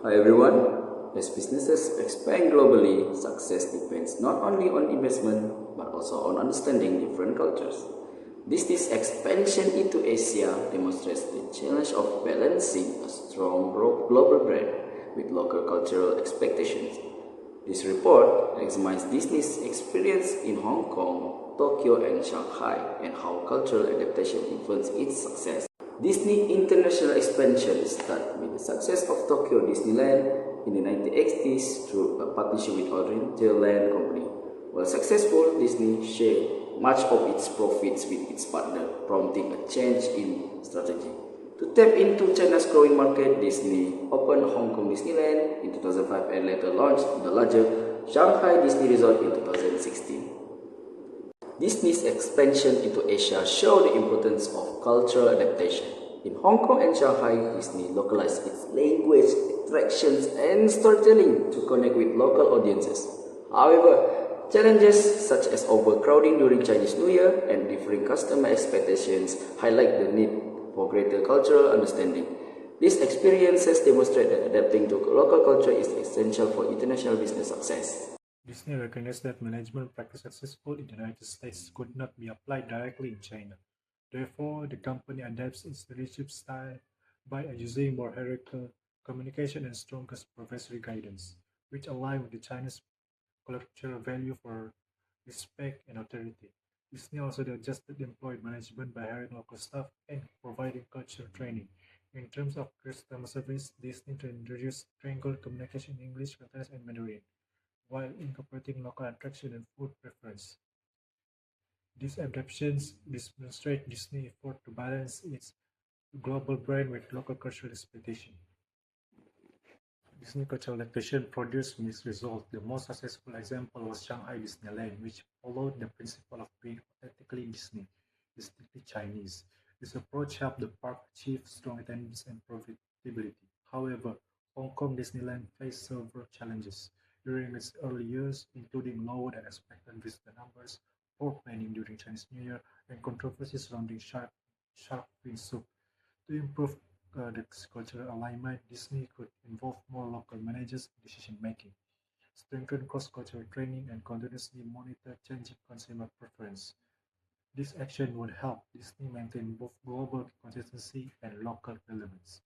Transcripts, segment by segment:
Hi everyone. As businesses expand globally, success depends not only on investment but also on understanding different cultures. Disney's expansion into Asia demonstrates the challenge of balancing a strong global brand with local cultural expectations. This report examines Disney's experience in Hong Kong, Tokyo, and Shanghai, and how cultural adaptation influenced its success. Disney international expansion started with the success of Tokyo Disneyland in the 1980s through a partnership with Oriental Land Company. While successful, Disney shared much of its profits with its partner, prompting a change in strategy. To tap into China's growing market, Disney opened Hong Kong Disneyland in 2005 and later launched the larger Shanghai Disney Resort in 2016. Disney's expansion into Asia showed the importance of cultural adaptation. In Hong Kong and Shanghai, Disney localized its language, attractions, and storytelling to connect with local audiences. However, challenges such as overcrowding during Chinese New Year and differing customer expectations highlight the need for greater cultural understanding. These experiences demonstrate that adapting to local culture is essential for international business success. Disney recognized that management practice successful in the United States could not be applied directly in China. Therefore, the company adapts its leadership style by using more hierarchical communication and stronger supervisory guidance, which align with the Chinese cultural value for respect and authority. Disney also adjusted employee management by hiring local staff and providing cultural training. In terms of customer service, Disney introduced triangle communication in English, Cantonese, and Mandarin, while incorporating local attraction and food preference. These adaptations demonstrate Disney's effort to balance its global brand with local cultural expectation. Disney cultural adaptation produced mixed results. The most successful example was Shanghai Disneyland, which followed the principle of being authentically Disney, distinctly Chinese. This approach helped the park achieve strong attendance and profitability. However, Hong Kong Disneyland faced several challenges during its early years, including lower than expected visitor numbers, poor planning during Chinese New Year, and controversies surrounding shark fin soup. To improve the cultural alignment, Disney could involve more local managers in decision-making, strengthen cross-cultural training, and continuously monitor changing consumer preference. This action would help Disney maintain both global consistency and local relevance.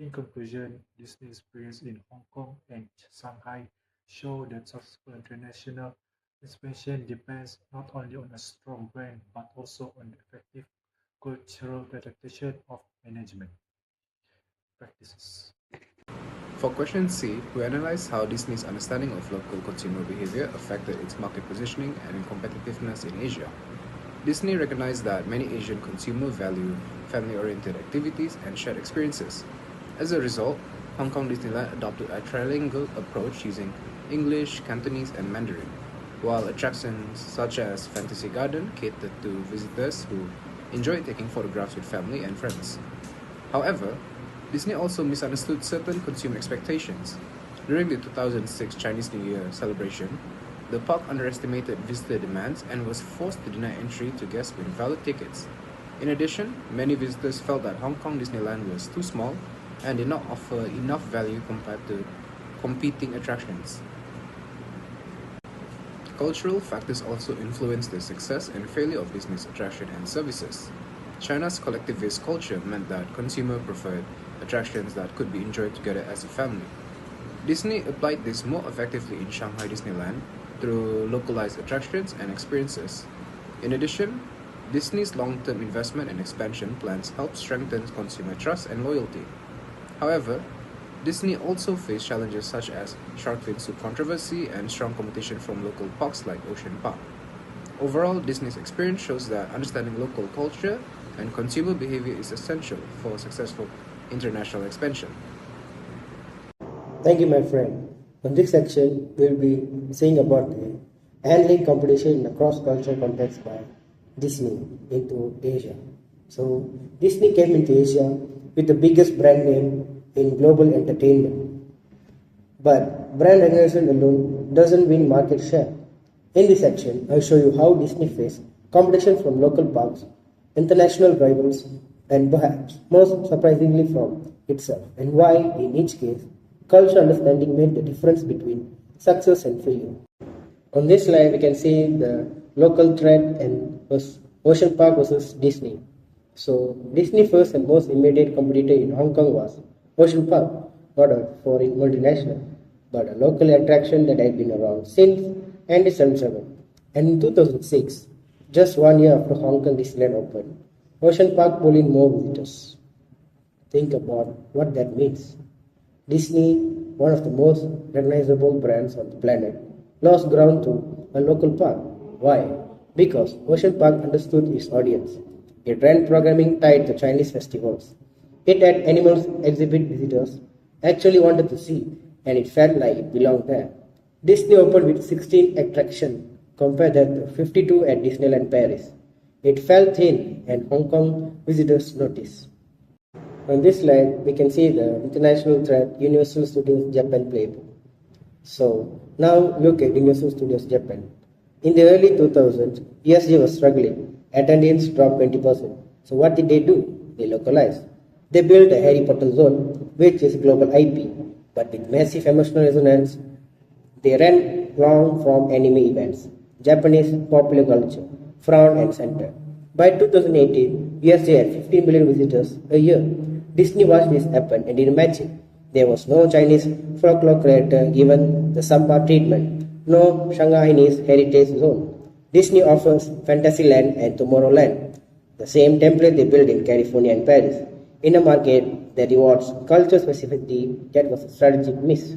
In conclusion, Disney's experience in Hong Kong and Shanghai show that successful international expansion depends not only on a strong brand but also on the effective cultural adaptation of management practices. For question C, we analyze how Disney's understanding of local consumer behavior affected its market positioning and competitiveness in Asia. Disney recognized that many Asian consumers value family-oriented activities and shared experiences. As a result, Hong Kong Disneyland adopted a trilingual approach using English, Cantonese, and Mandarin, while attractions such as Fantasy Garden catered to visitors who enjoy taking photographs with family and friends. However, Disney also misunderstood certain consumer expectations. During the 2006 Chinese New Year celebration, the park underestimated visitor demands and was forced to deny entry to guests with valid tickets. In addition, many visitors felt that Hong Kong Disneyland was too small and did not offer enough value compared to competing attractions. Cultural factors also influenced the success and failure of Disney's attraction and services. China's collectivist culture meant that consumers preferred attractions that could be enjoyed together as a family. Disney applied this more effectively in Shanghai Disneyland through localized attractions and experiences. In addition, Disney's long-term investment and expansion plans helped strengthen consumer trust and loyalty. However, Disney also faced challenges such as shark fin soup controversy and strong competition from local parks like Ocean Park. Overall, Disney's experience shows that understanding local culture and consumer behavior is essential for successful international expansion. Thank you, my friend. In this section, we'll be seeing about the handling competition in a cross-cultural context by Disney into Asia. So, Disney came into Asia with the biggest brand name in global entertainment. But brand recognition alone doesn't win market share. In this section, I'll show you how Disney faced competition from local parks, international rivals, and perhaps most surprisingly from itself, and why, in each case, cultural understanding made the difference between success and failure. On this slide, we can see the local threat and Ocean Park versus Disney. So Disney first and most immediate competitor in Hong Kong was Ocean Park, not a foreign multinational, but a local attraction that had been around since 1977. And in 2006, just 1 year after Hong Kong Disneyland opened, Ocean Park pulled in more visitors. Think about what that means. Disney, one of the most recognizable brands on the planet, lost ground to a local park. Why? Because Ocean Park understood its audience. It ran programming tied to Chinese festivals. It had animals exhibit visitors actually wanted to see, and it felt like it belonged there. Disney opened with 16 attractions, compared that to 52 at Disneyland Paris. It felt thin, and Hong Kong visitors noticed. On this slide, we can see the international threat Universal Studios Japan playbook. So now look at Universal Studios Japan. In the early 2000s, USJ was struggling. Attendance dropped 20%. So what did they do? They localized. They built a Harry Potter zone, which is global IP, but with massive emotional resonance. They ran long-form anime events, Japanese popular culture, front and center. By 2018, USJ had 15 million visitors a year. Disney watched this happen and didn't match it. There was no Chinese folklore creator given the Samba treatment, no Shanghaiese heritage zone. Disney offers Fantasyland and Tomorrowland, the same template they built in California and Paris, in a market that rewards culture specificity. That was a strategic miss.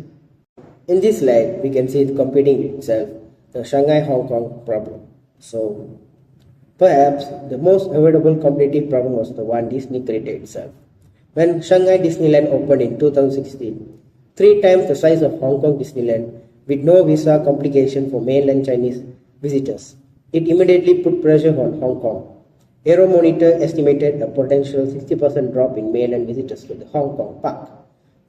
In this slide, we can see it competing with itself, the Shanghai-Hong Kong problem. So, perhaps the most avoidable competitive problem was the one Disney created itself. When Shanghai Disneyland opened in 2016, 3 times the size of Hong Kong Disneyland, with no visa complication for mainland Chinese visitors, it immediately put pressure on Hong Kong. Euromonitor estimated a potential 60% drop in mainland visitors to the Hong Kong park.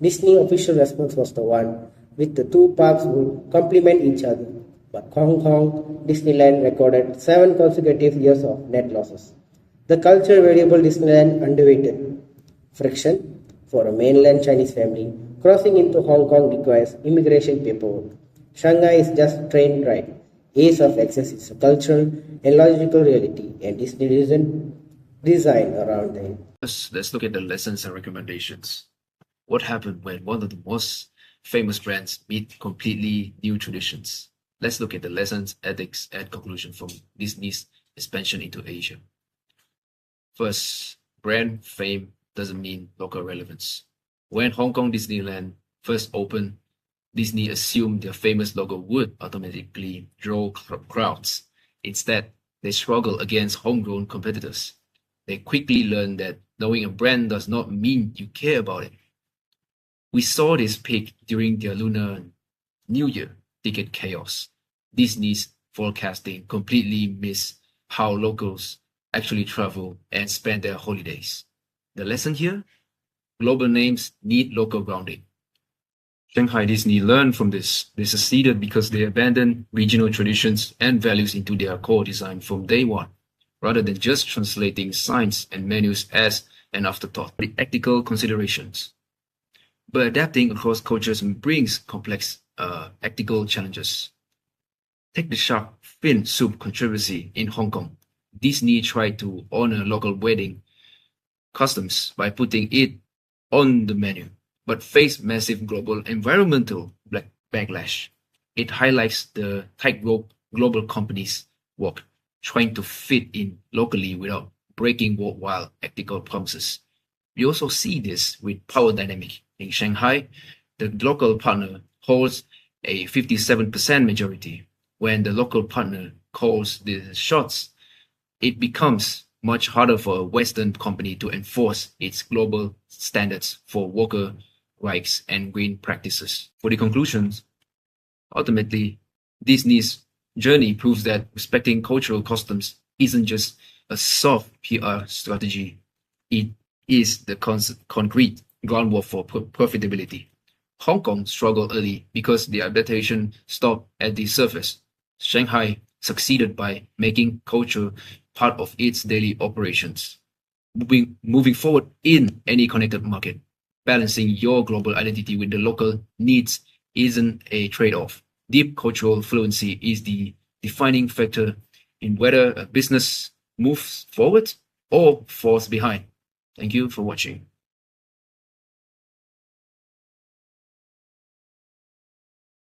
Disney official response was the one with the 2 parks would complement each other, but Hong Kong Disneyland recorded 7 consecutive years of net losses. The culture variable Disneyland underweighted. Friction for a mainland Chinese family crossing into Hong Kong requires immigration paperwork. Shanghai is just train right. Ease of access is a cultural and logical reality, and Disney isn't designed around them. Let's look at the lessons and recommendations. What happened when one of the most famous brands meet completely new traditions? Let's look at the lessons, ethics, and conclusion from Disney's expansion into Asia. First, brand fame doesn't mean local relevance. When Hong Kong Disneyland first opened, Disney assumed their famous logo would automatically draw crowds. Instead, they struggled against homegrown competitors. They quickly learned that knowing a brand does not mean you care about it. We saw this peak during their Lunar New Year ticket chaos. Disney's forecasting completely missed how locals actually travel and spend their holidays. The lesson here? Global names need local grounding. Shanghai Disney learned from this. They succeeded because they abandoned regional traditions and values into their core design from day one, rather than just translating signs and menus as an afterthought. The ethical considerations. But adapting across cultures brings complex ethical challenges. Take the shark fin soup controversy in Hong Kong. Disney tried to honor local wedding customs by putting it on the menu, but faced massive global environmental backlash. It highlights the tightrope global companies walk, trying to fit in locally without breaking worldwide ethical promises. We also see this with power dynamic. In Shanghai, the local partner holds a 57% majority. When the local partner calls the shots, it becomes much harder for a Western company to enforce its global standards for worker rights and green practices. For the conclusions, ultimately, Disney's journey proves that respecting cultural customs isn't just a soft PR strategy. It is the concrete groundwork for profitability. Hong Kong struggled early because the adaptation stopped at the surface. Shanghai succeeded by making culture part of its daily operations. Moving forward in any connected market, balancing your global identity with the local needs isn't a trade-off. Deep cultural fluency is the defining factor in whether a business moves forward or falls behind. Thank you for watching.